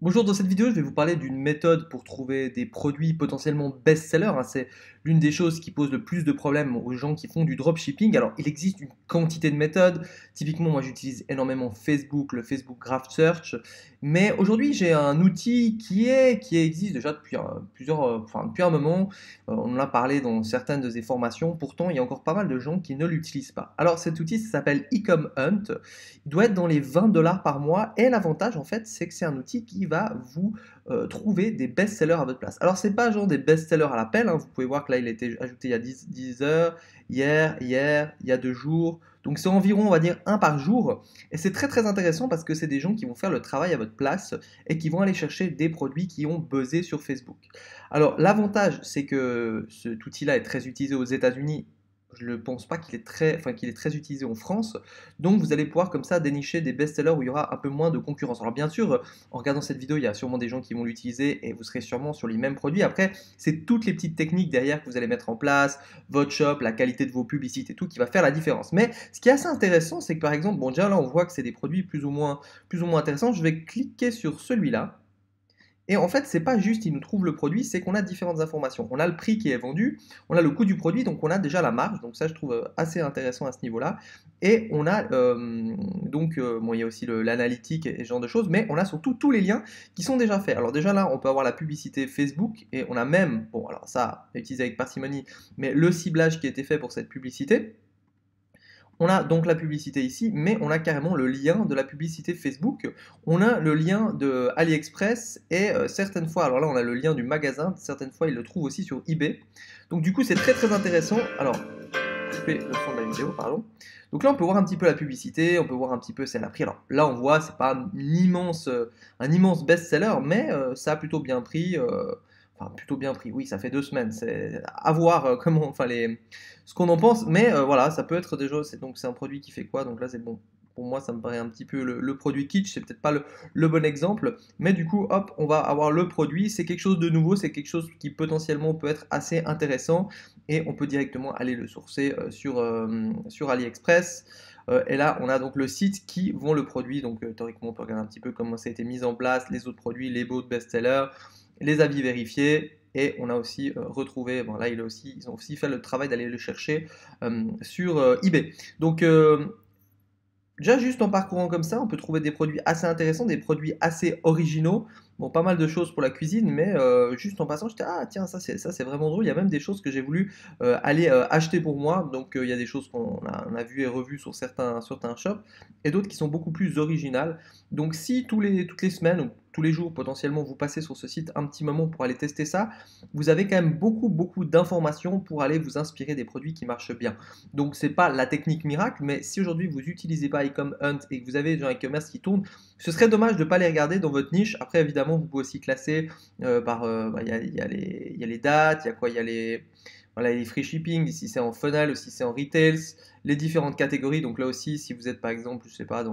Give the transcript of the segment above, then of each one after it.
Bonjour, dans cette vidéo, je vais vous parler d'une méthode pour trouver des produits potentiellement best-sellers, hein. C'est l'une des choses qui pose le plus de problèmes aux gens qui font du dropshipping. Alors, il existe une quantité de méthodes. Typiquement, moi, j'utilise énormément Facebook, le Facebook Graph Search. Mais aujourd'hui, j'ai un outil qui existe déjà depuis depuis un moment. On en a parlé dans certaines de ses formations. Pourtant, il y a encore pas mal de gens qui ne l'utilisent pas. Alors, cet outil, ça s'appelle Ecom Hunt. Il doit être dans les 20 dollars par mois. Et l'avantage, en fait, c'est que c'est un outil qui va vous trouver des best-sellers à votre place. Alors, c'est pas genre des best-sellers à l'appel, hein. Vous pouvez voir que là, il a été ajouté il y a 10 heures, hier, il y a 2 jours. Donc, c'est environ, on va dire, un par jour. Et c'est très, très intéressant parce que c'est des gens qui vont faire le travail à votre place et qui vont aller chercher des produits qui ont buzzé sur Facebook. Alors, l'avantage, c'est que cet outil-là est très utilisé aux États-Unis. Je ne pense pas qu'il est très utilisé en France. Donc, vous allez pouvoir comme ça dénicher des best-sellers où il y aura un peu moins de concurrence. Alors, bien sûr, en regardant cette vidéo, il y a sûrement des gens qui vont l'utiliser et vous serez sûrement sur les mêmes produits. Après, c'est toutes les petites techniques derrière que vous allez mettre en place, votre shop, la qualité de vos publicités, tout qui va faire la différence. Mais ce qui est assez intéressant, c'est que par exemple, bon, déjà là, on voit que c'est des produits plus ou moins intéressants. Je vais cliquer sur celui-là. Et en fait, c'est pas juste il nous trouve le produit, c'est qu'on a différentes informations. On a le prix qui est vendu, on a le coût du produit, donc on a déjà la marge. Donc ça, je trouve assez intéressant à ce niveau-là. Et on a bon, il y a aussi l'analytique et ce genre de choses, mais on a surtout tous les liens qui sont déjà faits. Alors déjà là, on peut avoir la publicité Facebook et on a même, bon, alors ça, à utiliser avec parcimonie, mais le ciblage qui a été fait pour cette publicité. On a donc la publicité ici, mais on a carrément le lien de la publicité Facebook. On a le lien de AliExpress et certaines fois, alors là on a le lien du magasin, certaines fois il le trouve aussi sur eBay. Donc du coup c'est très très intéressant. Alors, couper le son de la vidéo, pardon. Donc là on peut voir un petit peu la publicité, on peut voir un petit peu si elle a pris. Alors là on voit, c'est pas un immense best-seller, mais ça a plutôt bien pris. Enfin, plutôt bien pris, oui, ça fait 2 semaines. C'est à voir ce qu'on en pense, mais voilà, ça peut être déjà. C'est un produit qui fait quoi? Donc là, c'est bon. Pour moi, ça me paraît un petit peu le produit kitsch, c'est peut-être pas le bon exemple, mais du coup, hop, on va avoir le produit. C'est quelque chose de nouveau, c'est quelque chose qui potentiellement peut être assez intéressant et on peut directement aller le sourcer sur AliExpress. Et là, on a donc le site qui vend le produit. Donc, théoriquement, on peut regarder un petit peu comment ça a été mis en place, les autres produits, les beaux best-sellers, les avis vérifiés. Et on a aussi retrouvé, bon là ils ont aussi fait le travail d'aller le chercher sur eBay. Donc déjà, juste en parcourant comme ça, on peut trouver des produits assez intéressants, des produits assez originaux. Bon, pas mal de choses pour la cuisine, mais juste en passant, j'étais ah tiens, ça c'est vraiment drôle. Il y a même des choses que j'ai voulu aller acheter pour moi. Donc il y a des choses on a vues et revues sur certains shops et d'autres qui sont beaucoup plus originales. Donc si toutes les semaines ou tous les jours potentiellement vous passez sur ce site un petit moment pour aller tester ça, vous avez quand même beaucoup d'informations pour aller vous inspirer des produits qui marchent bien. Donc c'est pas la technique miracle, mais si aujourd'hui vous n'utilisez pas Ecom Hunt et que vous avez un e-commerce qui tourne, ce serait dommage de ne pas les regarder dans votre niche. Après évidemment vous pouvez aussi classer il y a les dates, il y a quoi, il y a voilà, les free shipping, si c'est en funnel ou si c'est en retails, les différentes catégories. Donc là aussi, si vous êtes par exemple, je sais pas,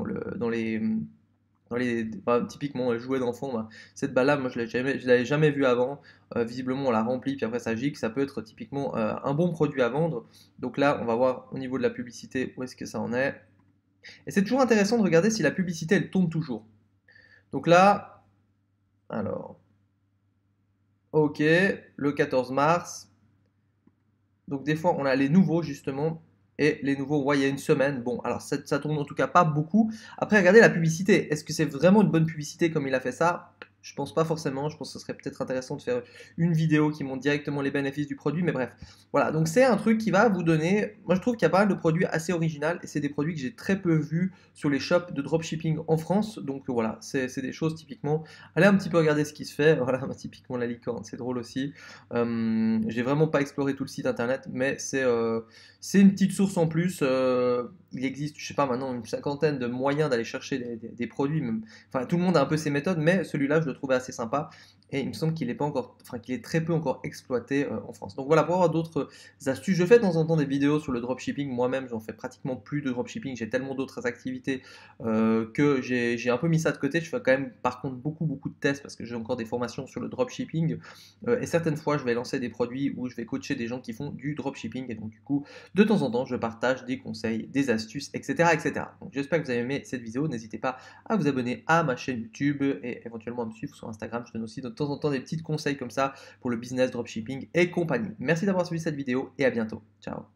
typiquement jouets d'enfant, bah, cette balle-là, moi je l'avais jamais vue avant. Visiblement, on la remplit, puis après ça gicle. Ça peut être typiquement un bon produit à vendre. Donc là, on va voir au niveau de la publicité où est-ce que ça en est. Et c'est toujours intéressant de regarder si la publicité elle tourne toujours. Donc là, alors, ok, le 14 mars. Donc des fois, on a les nouveaux justement. Et les nouveaux, ouais, il y a une semaine. Bon, alors ça tourne en tout cas pas beaucoup. Après, regardez la publicité. Est-ce que c'est vraiment une bonne publicité comme il a fait ça? Je pense pas forcément. Je pense que ce serait peut-être intéressant de faire une vidéo qui montre directement les bénéfices du produit. Mais bref, voilà. Donc c'est un truc qui va vous donner. Moi, je trouve qu'il y a pas mal de produits assez originaux et c'est des produits que j'ai très peu vus sur les shops de dropshipping en France. Donc voilà, c'est des choses typiquement. Allez un petit peu regarder ce qui se fait. Voilà, typiquement la licorne, c'est drôle aussi. J'ai vraiment pas exploré tout le site internet, mais c'est une petite source en plus. Il existe, je sais pas maintenant, une cinquantaine de moyens d'aller chercher des produits. Enfin, tout le monde a un peu ses méthodes, mais celui-là, je le trouvais assez sympa. Et il me semble qu'il est pas encore, enfin, qu'il est très peu encore exploité en France. Donc voilà, pour avoir d'autres astuces, je fais de temps en temps des vidéos sur le dropshipping. Moi-même, j'en fais pratiquement plus de dropshipping. J'ai tellement d'autres activités que j'ai un peu mis ça de côté. Je fais quand même, par contre, beaucoup de tests parce que j'ai encore des formations sur le dropshipping. Et certaines fois, je vais lancer des produits où je vais coacher des gens qui font du dropshipping. Et donc, du coup, de temps en temps, je partage des conseils, des astuces astuces, etc., etc. Donc j'espère que vous avez aimé cette vidéo. N'hésitez pas à vous abonner à ma chaîne YouTube et éventuellement à me suivre sur Instagram. Je donne aussi de temps en temps des petits conseils comme ça pour le business, dropshipping et compagnie. Merci d'avoir suivi cette vidéo et à bientôt. Ciao.